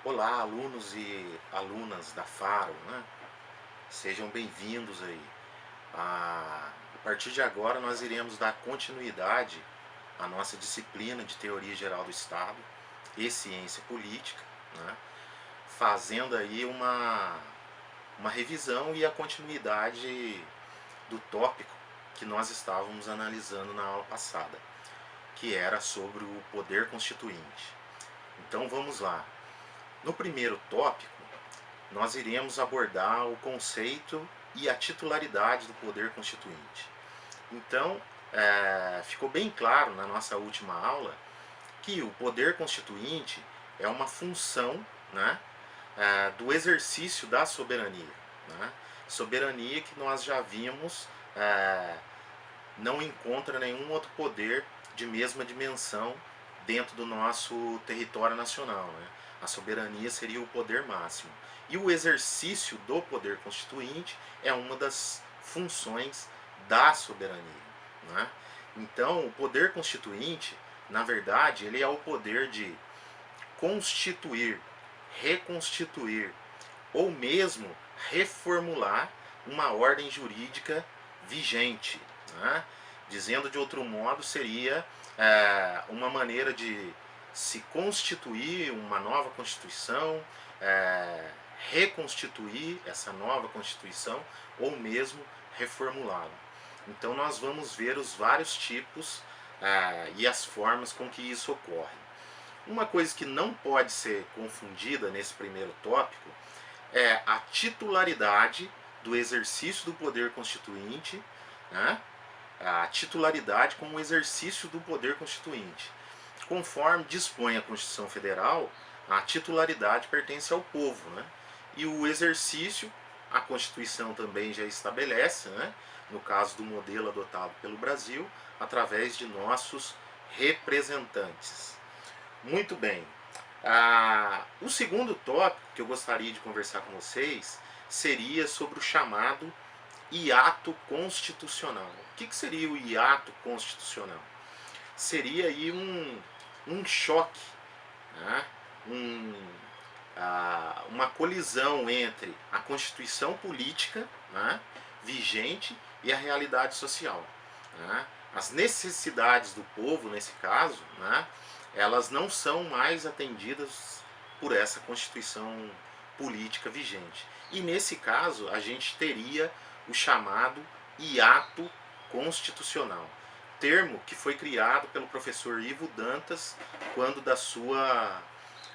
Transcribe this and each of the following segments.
Olá, alunos e alunas da Faro, né? Sejam bem-vindos aí. A partir de agora nós iremos dar continuidade à nossa disciplina de Teoria Geral do Estado e Ciência Política, né? Fazendo aí uma revisão e a continuidade do tópico que nós estávamos analisando na aula passada, que era sobre o poder constituinte. Então vamos lá. No primeiro tópico, nós iremos abordar o conceito e a titularidade do poder constituinte. Então, ficou bem claro na nossa última aula que o poder constituinte é uma função, né, do exercício da soberania. Né? Soberania que nós já vimos não encontra nenhum outro poder de mesma dimensão dentro do nosso território nacional. Né? A soberania seria o poder máximo. E o exercício do poder constituinte é uma das funções da soberania. Né? Então, o poder constituinte, na verdade, ele é o poder de constituir, reconstituir ou mesmo reformular uma ordem jurídica vigente. Né? Dizendo de outro modo, seria uma maneira de se constituir uma nova Constituição, reconstituir essa nova Constituição ou mesmo reformulá-la. Então nós vamos ver os vários tipos e as formas com que isso ocorre. Uma coisa que não pode ser confundida nesse primeiro tópico é a titularidade do exercício do poder constituinte, né? A titularidade como exercício do poder constituinte. Conforme dispõe a Constituição Federal, a titularidade pertence ao povo, né? E o exercício, a Constituição também já estabelece, né? No caso do modelo adotado pelo Brasil, através de nossos representantes. Muito bem. O segundo tópico que eu gostaria de conversar com vocês seria sobre o chamado hiato constitucional. O que seria o hiato constitucional? Seria aí um choque, né? Uma colisão entre a constituição política, né, vigente e a realidade social. Né? As necessidades do povo, nesse caso, né, elas não são mais atendidas por essa constituição política vigente. E nesse caso, a gente teria o chamado hiato constitucional, termo que foi criado pelo professor Ivo Dantas quando da sua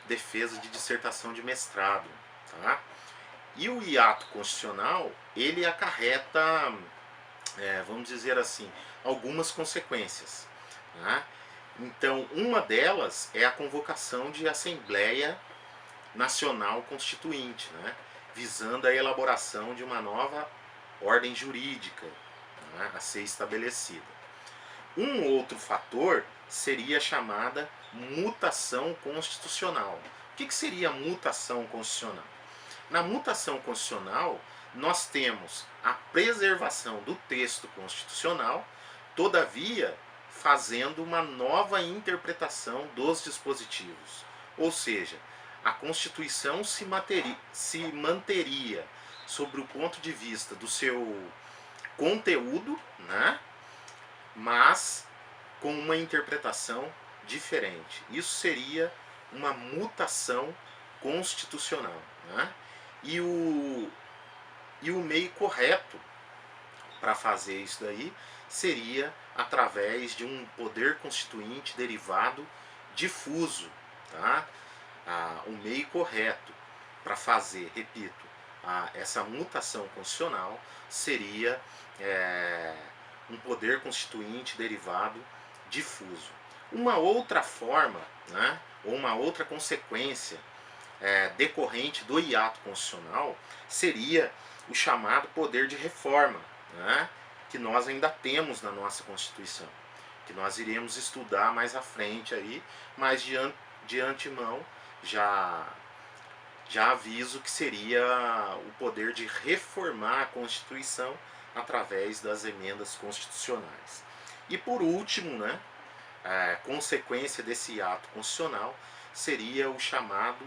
defesa de dissertação de mestrado. Tá? E o hiato constitucional, ele acarreta, vamos dizer assim, algumas consequências. Tá? Então, uma delas é a convocação de Assembleia Nacional Constituinte, né? Visando a elaboração de uma nova ordem jurídica, né, a ser estabelecida. Um outro fator seria a chamada mutação constitucional. O que seria mutação constitucional? Na mutação constitucional, nós temos a preservação do texto constitucional, todavia fazendo uma nova interpretação dos dispositivos. Ou seja, a Constituição se manteria sobre o ponto de vista do seu conteúdo, né? Mas com uma interpretação diferente. Isso seria uma mutação constitucional. Né? E o meio correto para fazer isso daí seria através de um poder constituinte derivado difuso. Tá? O meio correto para fazer, repito, essa mutação constitucional seria um poder constituinte derivado difuso. Uma outra forma, né, ou uma outra consequência decorrente do hiato constitucional seria o chamado poder de reforma, né, que nós ainda temos na nossa Constituição, que nós iremos estudar mais à frente aí, mas de antemão já aviso que seria o poder de reformar a Constituição através das emendas constitucionais. E por último, né, consequência desse ato constitucional seria o chamado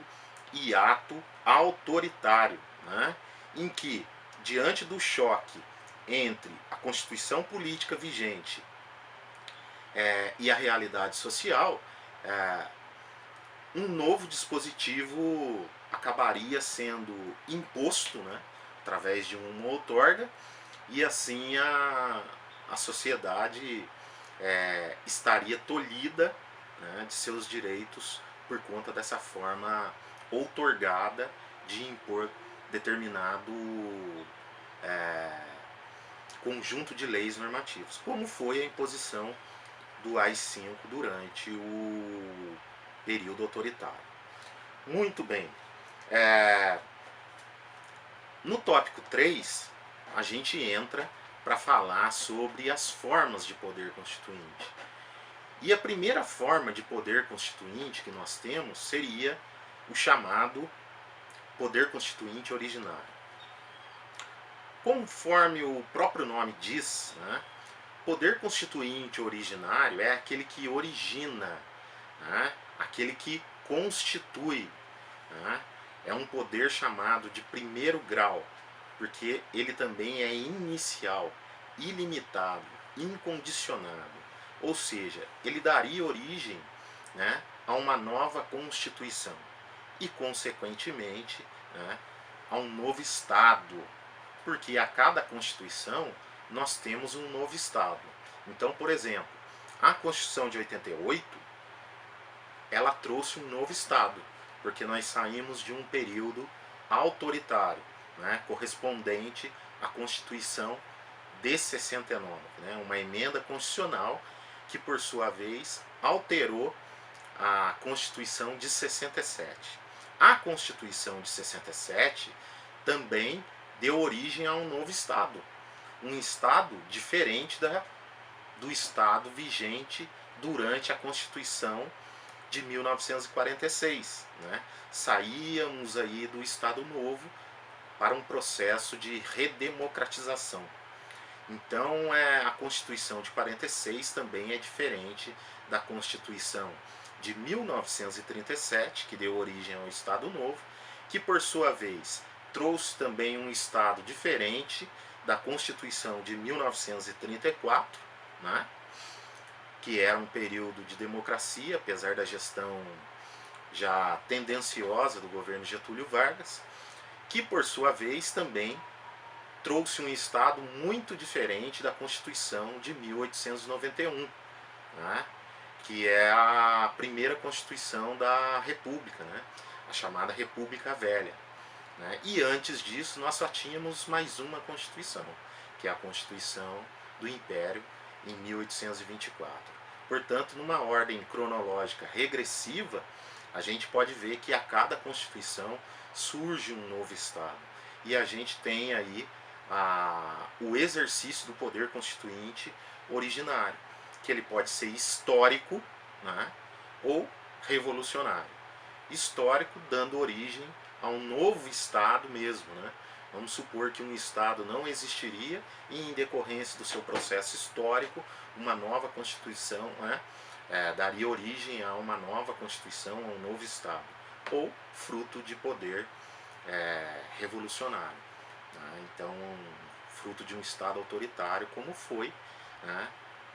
e ato autoritário, né, em que, diante do choque entre a Constituição política vigente e a realidade social, um novo dispositivo acabaria sendo imposto, né, através de uma outorga, e assim a sociedade estaria tolhida, né, de seus direitos por conta dessa forma outorgada de impor determinado conjunto de leis normativas, como foi a imposição do AI-5 durante o período autoritário. Muito bem. No tópico 3, a gente entra para falar sobre as formas de poder constituinte. E a primeira forma de poder constituinte que nós temos seria o chamado poder constituinte originário. Conforme o próprio nome diz, né, poder constituinte originário é aquele que origina, né, aquele que constitui, né, é um poder chamado de primeiro grau, porque ele também é inicial, ilimitado, incondicionado. Ou seja, ele daria origem, né, a uma nova Constituição e, consequentemente, né, a um novo Estado, porque a cada Constituição nós temos um novo Estado. Então, por exemplo, a Constituição de 88, ela trouxe um novo Estado, porque nós saímos de um período autoritário, né, correspondente à Constituição de 69, né, uma emenda constitucional que, por sua vez, alterou a Constituição de 67. A Constituição de 67 também deu origem a um novo Estado, um Estado diferente do Estado vigente durante a Constituição de 1946. Né? Saíamos aí do Estado Novo para um processo de redemocratização. Então, a Constituição de 46 também é diferente da Constituição de 1937, que deu origem ao Estado Novo, que por sua vez trouxe também um Estado diferente da Constituição de 1934, né? Que era um período de democracia, apesar da gestão já tendenciosa do governo Getúlio Vargas, que por sua vez também trouxe um Estado muito diferente da Constituição de 1891, né? Que é a primeira Constituição da República, né? A chamada República Velha. Né? E antes disso nós só tínhamos mais uma Constituição, que é a Constituição do Império, em 1824. Portanto, numa ordem cronológica regressiva, a gente pode ver que a cada Constituição surge um novo Estado. E a gente tem aí o exercício do poder constituinte originário, que ele pode ser histórico, né, ou revolucionário. Histórico, dando origem a um novo Estado mesmo, né? Vamos supor que um Estado não existiria e, em decorrência do seu processo histórico, uma nova Constituição, né, daria origem a uma nova Constituição, a um novo Estado, ou fruto de poder revolucionário. Né? Então, fruto de um Estado autoritário, como foi, né,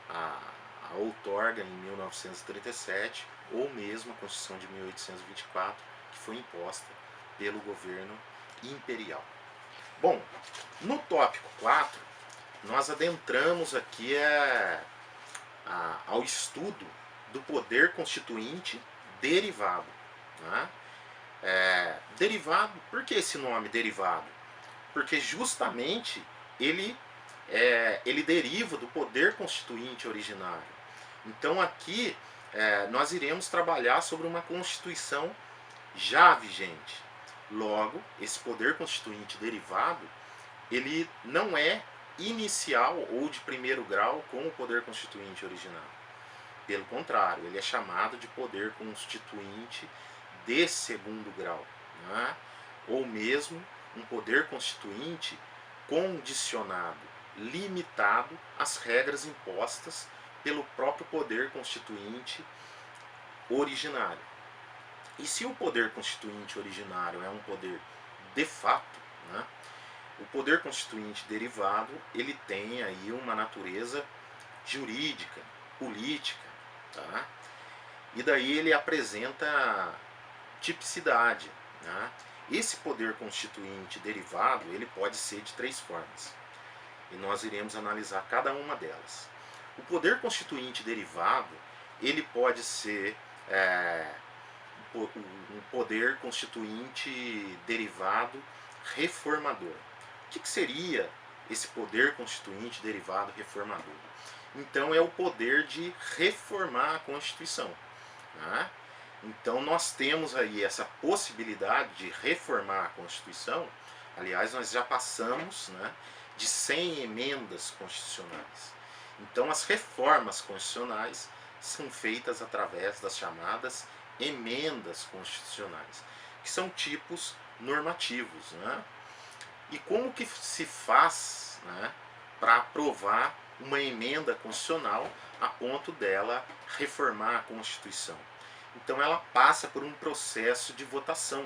a outorga em 1937, ou mesmo a Constituição de 1824, que foi imposta pelo governo imperial. Bom, no tópico 4, nós adentramos aqui ao estudo do poder constituinte derivado. Né? Derivado, por que esse nome derivado? Porque justamente ele deriva do poder constituinte originário. Então aqui nós iremos trabalhar sobre uma Constituição já vigente. Logo, esse poder constituinte derivado, ele não é inicial ou de primeiro grau com o poder constituinte original. Pelo contrário, ele é chamado de poder constituinte de segundo grau, né? Ou mesmo um poder constituinte condicionado, limitado às regras impostas pelo próprio poder constituinte originário. E se o poder constituinte originário é um poder de fato, né, o poder constituinte derivado ele tem aí uma natureza jurídica, política, tá? E daí ele apresenta tipicidade, né? Esse poder constituinte derivado ele pode ser de três formas e nós iremos analisar cada uma delas. O poder constituinte derivado ele pode ser um poder constituinte derivado reformador. O que seria esse poder constituinte derivado reformador? Então é o poder de reformar a Constituição, né? Então nós temos aí essa possibilidade de reformar a Constituição. Aliás, nós já passamos, né, de 100 emendas constitucionais. Então as reformas constitucionais são feitas através das chamadas emendas constitucionais, que são tipos normativos, né? E como que se faz, né, para aprovar uma emenda constitucional a ponto dela reformar a Constituição? Então ela passa por um processo de votação.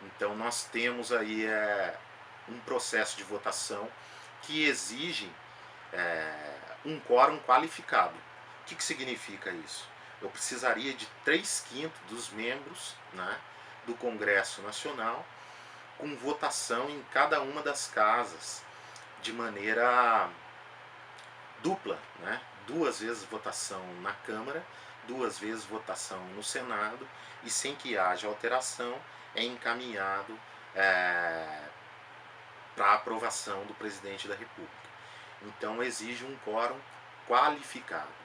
Então nós temos aí um processo de votação que exige um quórum qualificado. O que significa isso? Eu precisaria de 3/5 dos membros, né, do Congresso Nacional com votação em cada uma das casas de maneira dupla, né? 2 vezes votação na Câmara, 2 vezes votação no Senado, e sem que haja alteração é encaminhado para aprovação do Presidente da República. Então exige um quórum qualificado.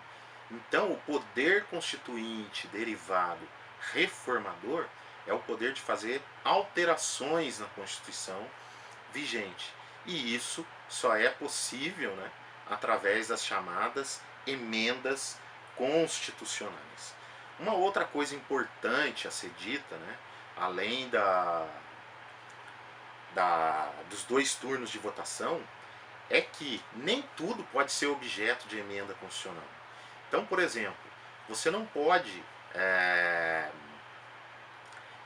Então o poder constituinte derivado reformador é o poder de fazer alterações na Constituição vigente. E isso só é possível, né, através das chamadas emendas constitucionais. Uma outra coisa importante a ser dita, né, além dos 2 turnos de votação, é que nem tudo pode ser objeto de emenda constitucional. Então, por exemplo, você não pode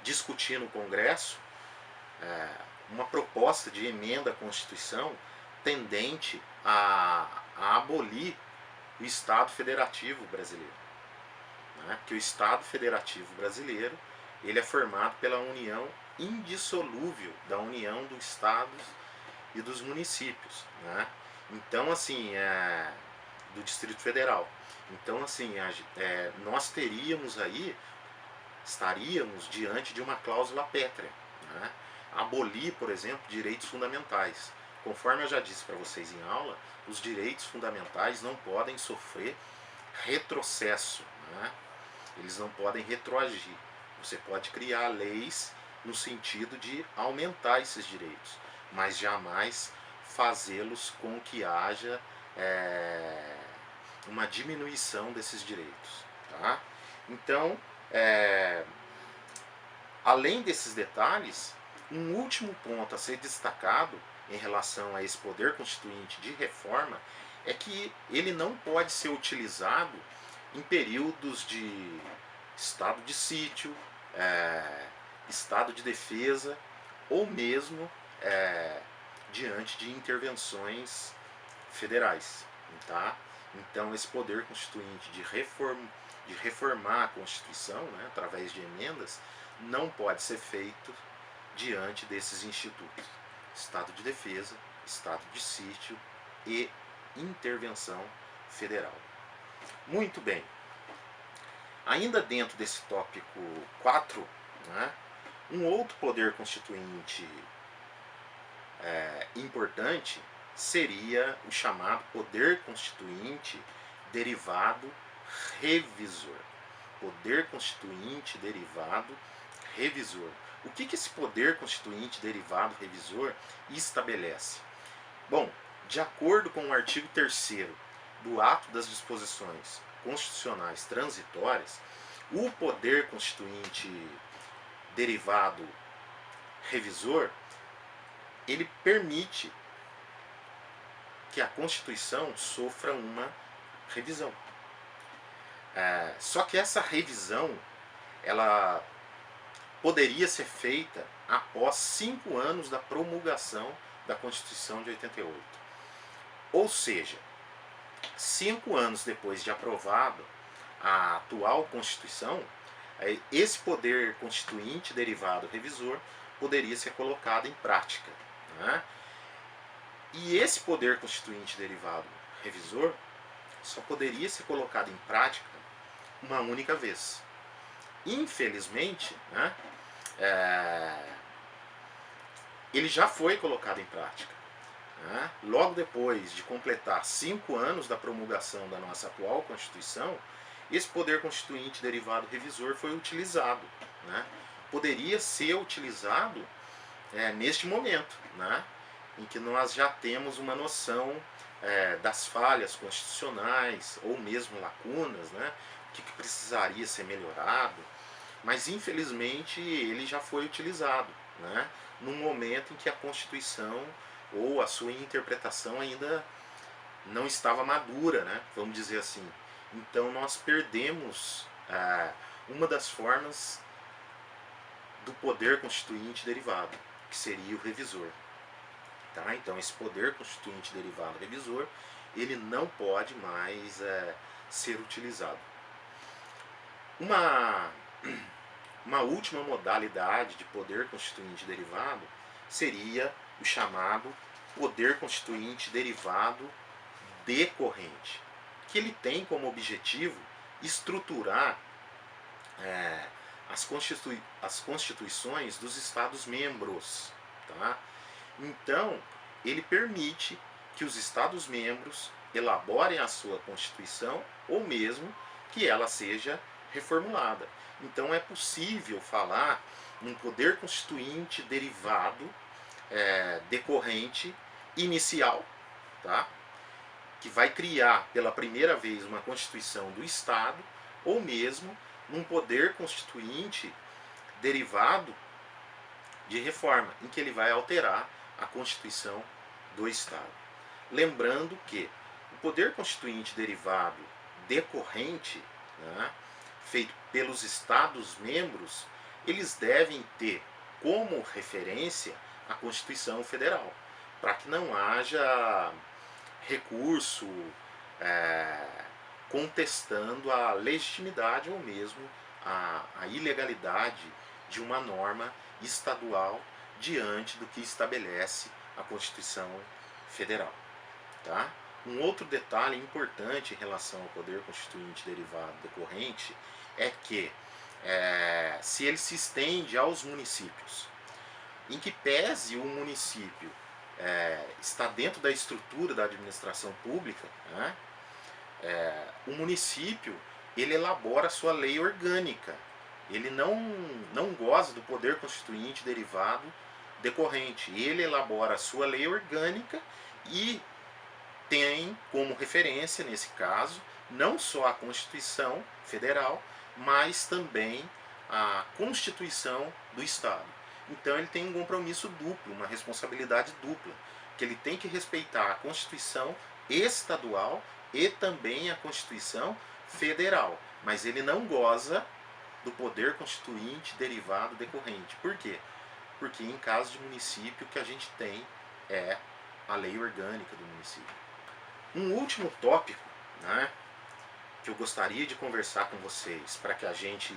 discutir no Congresso uma proposta de emenda à Constituição tendente a abolir o Estado Federativo Brasileiro, né? Porque o Estado Federativo Brasileiro ele é formado pela união indissolúvel da união dos estados e dos municípios, né? Então, assim, do Distrito Federal. Então, assim, nós estaríamos diante de uma cláusula pétrea, né? Abolir, por exemplo, direitos fundamentais. Conforme eu já disse para vocês em aula, os direitos fundamentais não podem sofrer retrocesso, né? Eles não podem retroagir. Você pode criar leis no sentido de aumentar esses direitos, mas jamais fazê-los com que haja uma diminuição desses direitos, tá? Então, além desses detalhes, um último ponto a ser destacado em relação a esse poder constituinte de reforma é que ele não pode ser utilizado em períodos de estado de sítio, estado de defesa ou mesmo diante de intervenções federais, tá? Então esse poder constituinte de reformar a Constituição, né, através de emendas, não pode ser feito diante desses institutos: estado de defesa, estado de sítio e intervenção federal. Muito bem. Ainda dentro desse tópico 4, né, um outro poder constituinte importante seria o chamado poder constituinte derivado revisor. Poder constituinte derivado revisor. O que esse poder constituinte derivado revisor estabelece? Bom, de acordo com o artigo 3º do Ato das Disposições Constitucionais Transitórias, o poder constituinte derivado revisor, ele permite que a Constituição sofra uma revisão. Só que essa revisão, ela poderia ser feita após 5 anos da promulgação da Constituição de 88. Ou seja, 5 anos depois de aprovado a atual Constituição, esse poder constituinte derivado revisor poderia ser colocado em prática, né? E esse poder constituinte derivado revisor só poderia ser colocado em prática uma única vez. Infelizmente, né, ele já foi colocado em prática, né? Logo depois de completar 5 anos da promulgação da nossa atual Constituição, esse poder constituinte derivado revisor foi utilizado, né? Poderia ser utilizado neste momento, né, em que nós já temos uma noção das falhas constitucionais ou mesmo lacunas, né, o que precisaria ser melhorado, mas infelizmente ele já foi utilizado, né, num momento em que a Constituição ou a sua interpretação ainda não estava madura, né, vamos dizer assim. Então nós perdemos uma das formas do poder constituinte derivado, que seria o revisor. Tá? Então esse poder constituinte derivado revisor, ele não pode mais ser utilizado. Uma última modalidade de poder constituinte derivado seria o chamado poder constituinte derivado decorrente, que ele tem como objetivo estruturar as constituições dos Estados-membros. Tá? Então, ele permite que os Estados-membros elaborem a sua Constituição ou mesmo que ela seja reformulada. Então, é possível falar num poder constituinte derivado decorrente inicial, tá? Que vai criar pela primeira vez uma Constituição do Estado, ou mesmo num poder constituinte derivado de reforma, em que ele vai alterar a Constituição do Estado. Lembrando que o poder constituinte derivado decorrente, né, feito pelos Estados-membros, eles devem ter como referência a Constituição Federal, para que não haja recurso contestando a legitimidade ou mesmo a ilegalidade de uma norma estadual diante do que estabelece a Constituição Federal. Tá? Um outro detalhe importante em relação ao poder constituinte derivado decorrente é que se ele se estende aos municípios, em que pese o município está dentro da estrutura da administração pública, né, o município ele elabora a sua lei orgânica. Ele não goza do poder constituinte derivado decorrente. Ele elabora a sua lei orgânica e tem como referência, nesse caso, não só a Constituição Federal, mas também a Constituição do Estado. Então ele tem um compromisso duplo, uma responsabilidade dupla, que ele tem que respeitar a Constituição estadual e também a Constituição Federal, mas ele não goza do poder constituinte derivado decorrente. Por quê? Porque em caso de município o que a gente tem é a lei orgânica do município. Um último tópico, né, que eu gostaria de conversar com vocês para que a gente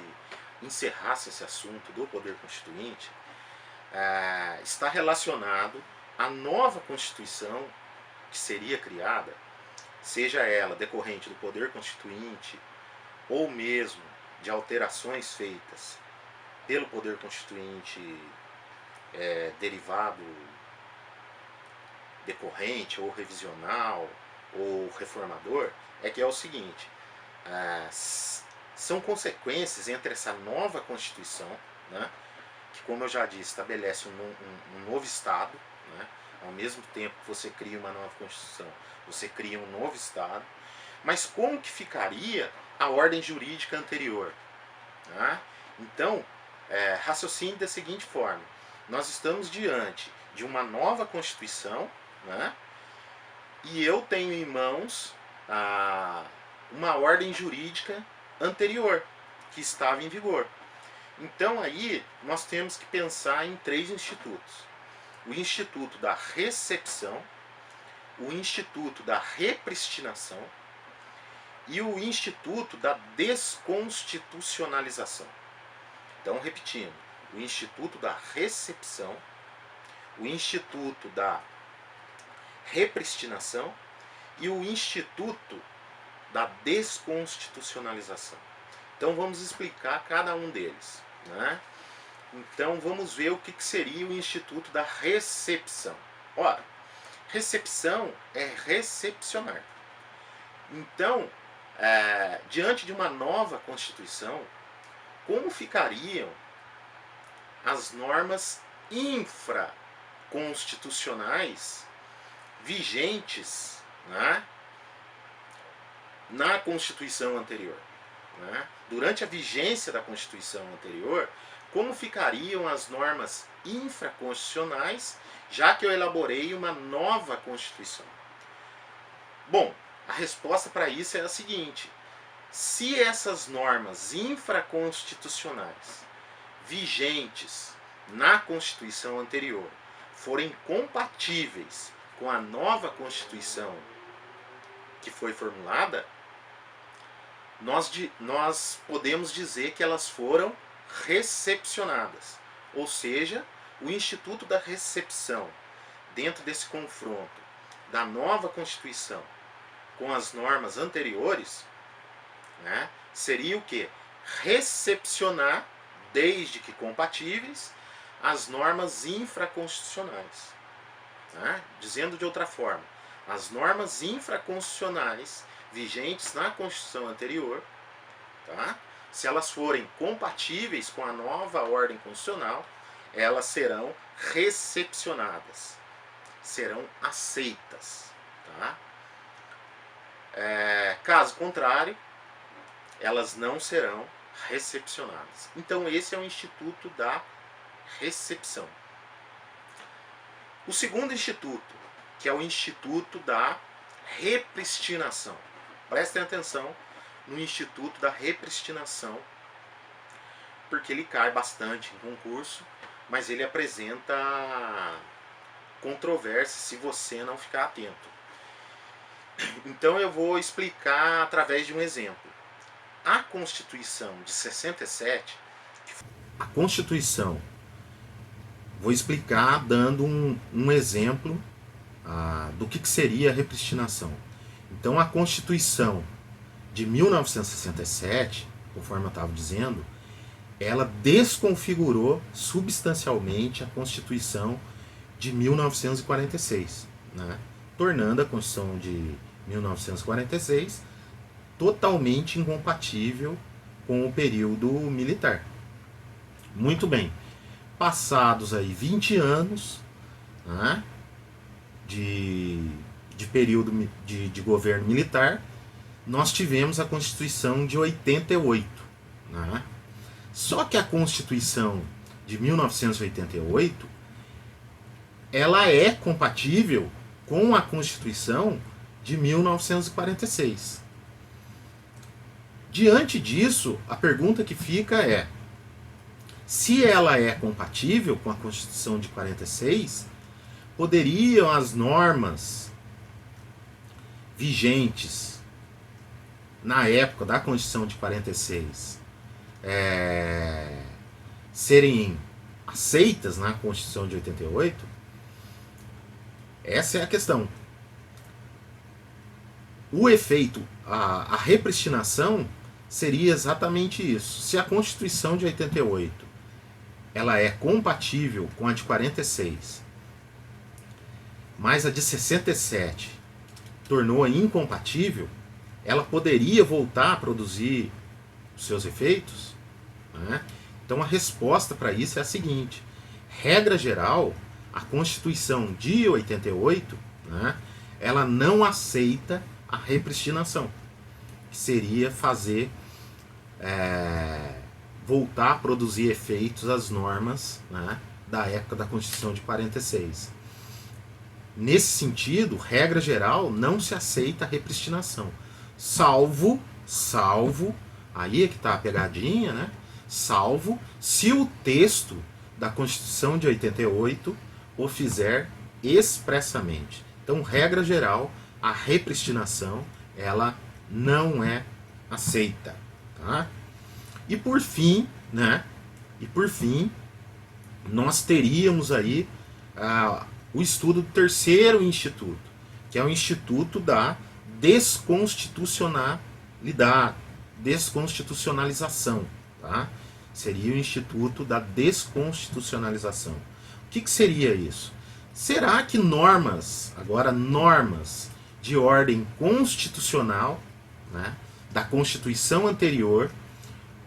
encerrasse esse assunto do poder constituinte, está relacionado à nova Constituição que seria criada, seja ela decorrente do poder constituinte ou mesmo de alterações feitas pelo poder constituinte derivado decorrente ou revisional ou reformador, que é o seguinte: são consequências entre essa nova Constituição, né, que, como eu já disse, estabelece um novo Estado, né, ao mesmo tempo que você cria uma nova Constituição, você cria um novo Estado, mas como que ficaria a ordem jurídica anterior? Né? Então, raciocine da seguinte forma: nós estamos diante de uma nova Constituição, né, e eu tenho em mãos uma ordem jurídica anterior, que estava em vigor. Então aí nós temos que pensar em 3 institutos. O Instituto da Recepção, o Instituto da Repristinação e o Instituto da Desconstitucionalização. Então, repetindo, o Instituto da Recepção, o Instituto da Repristinação e o Instituto da Desconstitucionalização. Então vamos explicar cada um deles, né? Então vamos ver o que seria o Instituto da Recepção. Ora, recepção é recepcionar. Então, diante de uma nova Constituição, como ficariam as normas infraconstitucionais vigentes, né, na Constituição anterior? Né? Durante a vigência da Constituição anterior, como ficariam as normas infraconstitucionais, já que eu elaborei uma nova Constituição? Bom, a resposta para isso é a seguinte: se essas normas infraconstitucionais vigentes na Constituição anterior forem compatíveis com a nova Constituição que foi formulada, nós podemos dizer que elas foram recepcionadas. Ou seja, o Instituto da Recepção, dentro desse confronto da nova Constituição com as normas anteriores, né, seria o quê? Recepcionar, desde que compatíveis, as normas infraconstitucionais. Né? Dizendo de outra forma, as normas infraconstitucionais vigentes na Constituição anterior, tá? Se elas forem compatíveis com a nova ordem constitucional, elas serão recepcionadas, serão aceitas. Tá? Caso contrário, elas não serão recepcionadas. Então esse é o Instituto da Recepção. O segundo instituto, que é o Instituto da Repristinação. Prestem atenção no Instituto da Repristinação, porque ele cai bastante em concurso, mas ele apresenta controvérsia se você não ficar atento. Então eu vou explicar através de um exemplo. A Constituição de 67, a Constituição, vou explicar dando um exemplo do que seria a repristinação. Então a Constituição de 1967, conforme eu estava dizendo, ela desconfigurou substancialmente a Constituição de 1946, né? Tornando a Constituição de 1946 totalmente incompatível com o período militar. Muito bem, passados aí 20 anos, né, de período de governo militar, nós tivemos a Constituição de 88. Né? Só que a Constituição de 1988 ela é compatível com a Constituição de 1946. Diante disso, a pergunta que fica é: se ela é compatível com a Constituição de 46, poderiam as normas vigentes na época da Constituição de 46 serem aceitas na Constituição de 88? Essa é a questão. O efeito, a repristinação seria exatamente isso. Se a Constituição de 88 ela é compatível com a de 46, mas a de 67 tornou-a incompatível, ela poderia voltar a produzir os seus efeitos? Né? Então a resposta para isso é a seguinte: regra geral, a Constituição de 88, né, ela não aceita a repristinação, que seria fazer voltar a produzir efeitos as normas, né, da época da Constituição de 46. Nesse sentido, regra geral, não se aceita a repristinação, salvo, aí é que está a pegadinha, né? salvo se o texto da Constituição de 88 o fizer expressamente. Então, regra geral, a repristinação ela não é aceita, tá? E por fim, né? E por fim, nós teríamos aí o estudo do terceiro instituto, que é o Instituto da desconstitucionalização, tá? Seria o Instituto da Desconstitucionalização. O que seria isso? Será que normas de ordem constitucional, né, da Constituição anterior,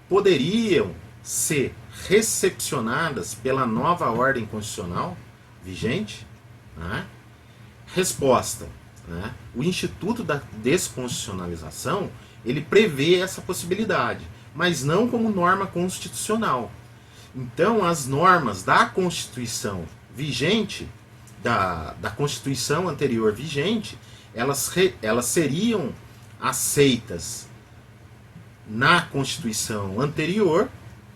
poderiam ser recepcionadas pela nova ordem constitucional vigente? Né? Resposta. Né? O Instituto da Desconstitucionalização ele prevê essa possibilidade, mas não como norma constitucional. Então, as normas da Constituição vigente, da Constituição anterior vigente, elas seriam aceitas na Constituição anterior,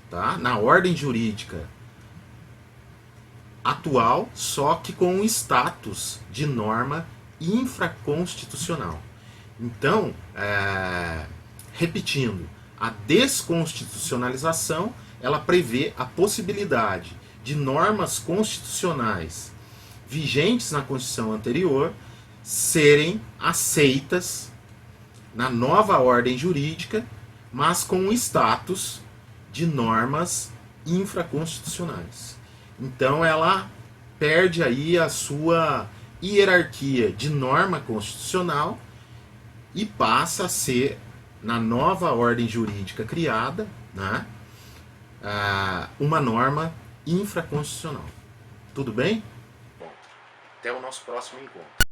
tá? Na ordem jurídica atual, só que com o status de norma infraconstitucional. Então, repetindo, a desconstitucionalização ela prevê a possibilidade de normas constitucionais vigentes na Constituição anterior serem aceitas na nova ordem jurídica, mas com o status de normas infraconstitucionais. Então ela perde aí a sua hierarquia de norma constitucional e passa a ser, na nova ordem jurídica criada, né, uma norma infraconstitucional. Tudo bem? Bom, até o nosso próximo encontro.